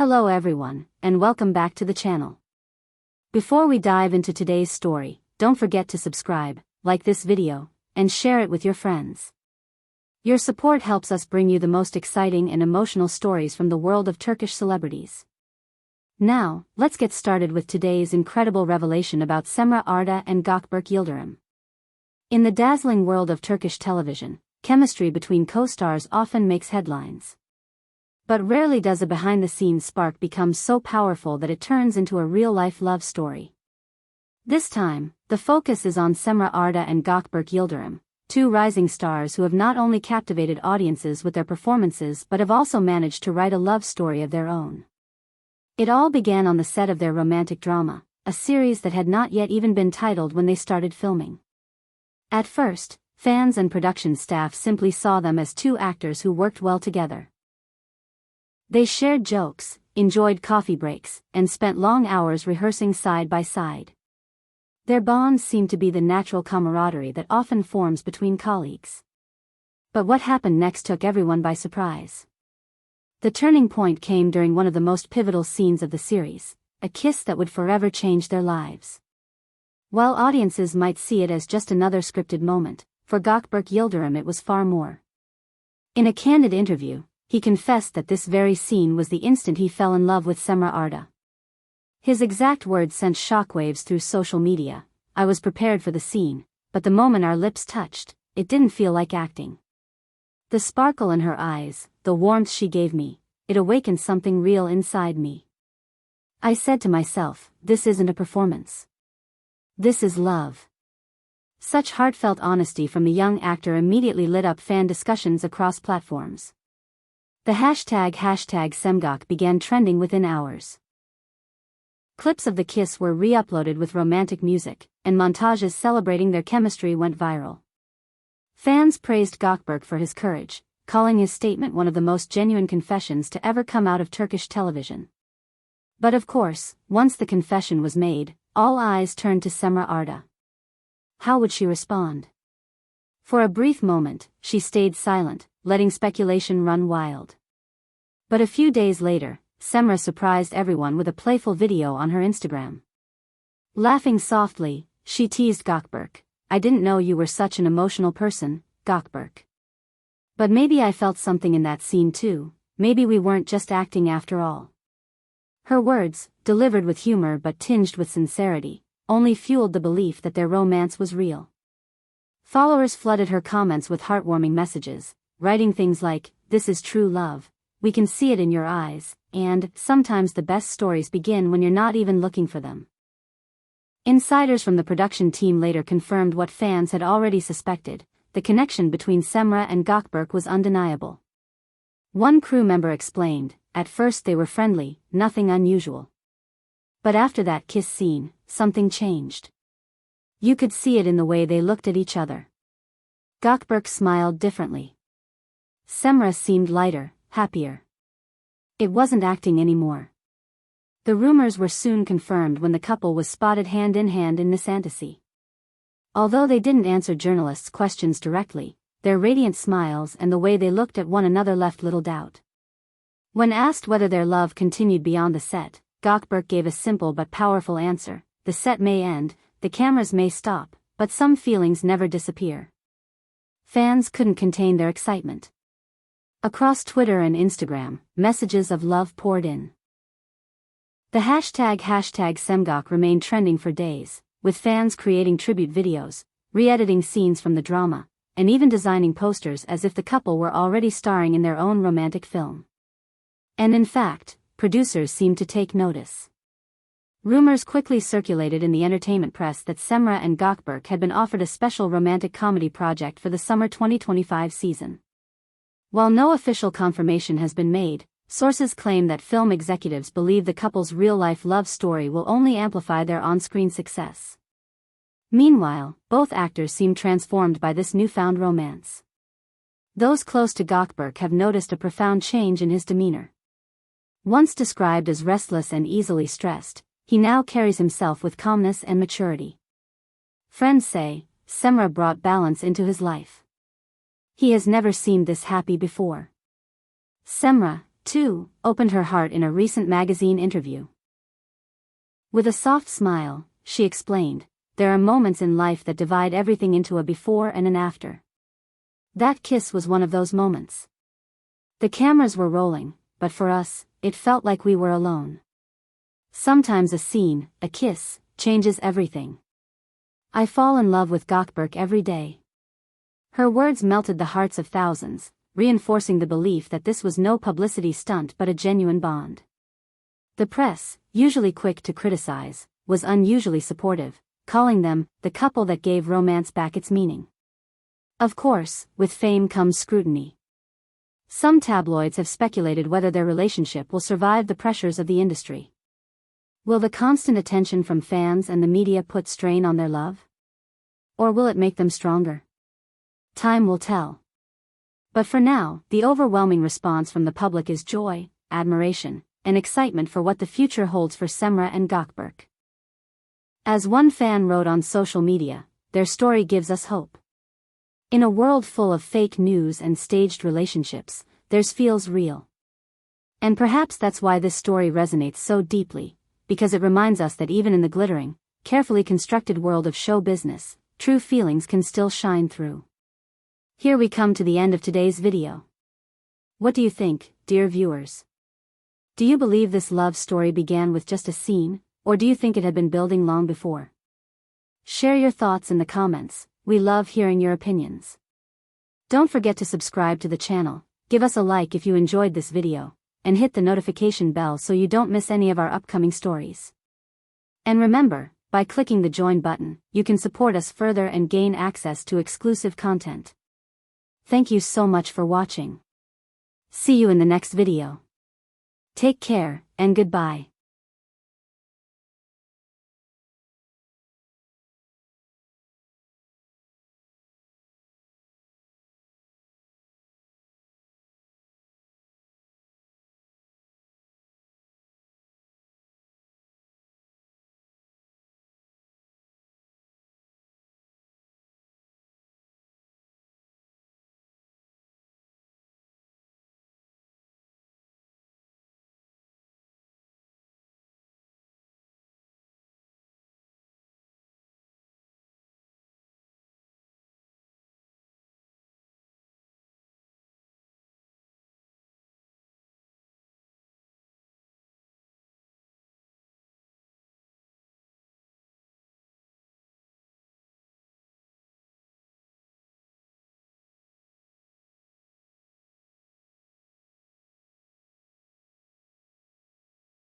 Hello everyone, and welcome back to the channel. Before we dive into today's story, don't forget to subscribe, like this video, and share it with your friends. Your support helps us bring you the most exciting and emotional stories from the world of Turkish celebrities. Now, let's get started with today's incredible revelation about Cemre Arda and Gökberk Yıldırım. In the dazzling world of Turkish television, chemistry between co-stars often makes headlines. But rarely does a behind-the-scenes spark become so powerful that it turns into a real-life love story. This time, the focus is on Cemre Arda and Gökberk Yıldırım, two rising stars who have not only captivated audiences with their performances but have also managed to write a love story of their own. It all began on the set of their romantic drama, a series that had not yet even been titled when they started filming. At first, fans and production staff simply saw them as two actors who worked well together. They shared jokes, enjoyed coffee breaks, and spent long hours rehearsing side by side. Their bond seemed to be the natural camaraderie that often forms between colleagues. But what happened next took everyone by surprise. The turning point came during one of the most pivotal scenes of the series, a kiss that would forever change their lives. While audiences might see it as just another scripted moment, for Gökberk Yıldırım it was far more. In a candid interview, he confessed that this very scene was the instant he fell in love with Cemre Arda. His exact words sent shockwaves through social media. "I was prepared for the scene, but the moment our lips touched, it didn't feel like acting. The sparkle in her eyes, the warmth she gave me, it awakened something real inside me. I said to myself, this isn't a performance. This is love." Such heartfelt honesty from the young actor immediately lit up fan discussions across platforms. The hashtag #Cemgok began trending within hours. Clips of the kiss were re-uploaded with romantic music, and montages celebrating their chemistry went viral. Fans praised Gökberk for his courage, calling his statement one of the most genuine confessions to ever come out of Turkish television. But of course, once the confession was made, all eyes turned to Cemre Arda. How would she respond? For a brief moment, she stayed silent, letting speculation run wild. But a few days later, Cemre surprised everyone with a playful video on her Instagram. Laughing softly, she teased Gökberk, "I didn't know you were such an emotional person, Gökberk. But maybe I felt something in that scene too, maybe we weren't just acting after all." Her words, delivered with humor but tinged with sincerity, only fueled the belief that their romance was real. Followers flooded her comments with heartwarming messages, writing things like, "This is true love, we can see it in your eyes," and "Sometimes the best stories begin when you're not even looking for them." Insiders from the production team later confirmed what fans had already suspected: the connection between Cemre and Gökberk was undeniable. One crew member explained, "At first they were friendly, nothing unusual. But after that kiss scene, something changed. You could see it in the way they looked at each other." Gökberk smiled differently. Cemre seemed lighter, happier. It wasn't acting anymore. The rumors were soon confirmed when the couple was spotted hand in hand in Nişantaşı. Although they didn't answer journalists' questions directly, their radiant smiles and the way they looked at one another left little doubt. When asked whether their love continued beyond the set, Gökberk gave a simple but powerful answer: "The set may end, the cameras may stop, but some feelings never disappear." Fans couldn't contain their excitement. Across Twitter and Instagram, messages of love poured in. The hashtag #Cemgok remained trending for days, with fans creating tribute videos, re-editing scenes from the drama, and even designing posters as if the couple were already starring in their own romantic film. And in fact, producers seemed to take notice. Rumors quickly circulated in the entertainment press that Cemre and Gökberk had been offered a special romantic comedy project for the summer 2025 season. While no official confirmation has been made, sources claim that film executives believe the couple's real-life love story will only amplify their on-screen success. Meanwhile, both actors seem transformed by this newfound romance. Those close to Gökberk have noticed a profound change in his demeanor. Once described as restless and easily stressed, he now carries himself with calmness and maturity. Friends say, Cemre brought balance into his life. He has never seemed this happy before. Cemre, too, opened her heart in a recent magazine interview. With a soft smile, she explained, "There are moments in life that divide everything into a before and an after. That kiss was one of those moments. The cameras were rolling, but for us, it felt like we were alone. Sometimes a scene, a kiss, changes everything. I fall in love with Gökberk every day." Her words melted the hearts of thousands, reinforcing the belief that this was no publicity stunt but a genuine bond. The press, usually quick to criticize, was unusually supportive, calling them the couple that gave romance back its meaning. Of course, with fame comes scrutiny. Some tabloids have speculated whether their relationship will survive the pressures of the industry. Will the constant attention from fans and the media put strain on their love? Or will it make them stronger? Time will tell. But for now, the overwhelming response from the public is joy, admiration, and excitement for what the future holds for Cemre and Gökberk. As one fan wrote on social media, "Their story gives us hope. In a world full of fake news and staged relationships, theirs feels real." And perhaps that's why this story resonates so deeply, because it reminds us that even in the glittering, carefully constructed world of show business, true feelings can still shine through. Here we come to the end of today's video. What do you think, dear viewers? Do you believe this love story began with just a scene, or do you think it had been building long before? Share your thoughts in the comments. We love hearing your opinions. Don't forget to subscribe to the channel, give us a like if you enjoyed this video, and hit the notification bell so you don't miss any of our upcoming stories. And remember, by clicking the join button, you can support us further and gain access to exclusive content. Thank you so much for watching. See you in the next video. Take care, and goodbye.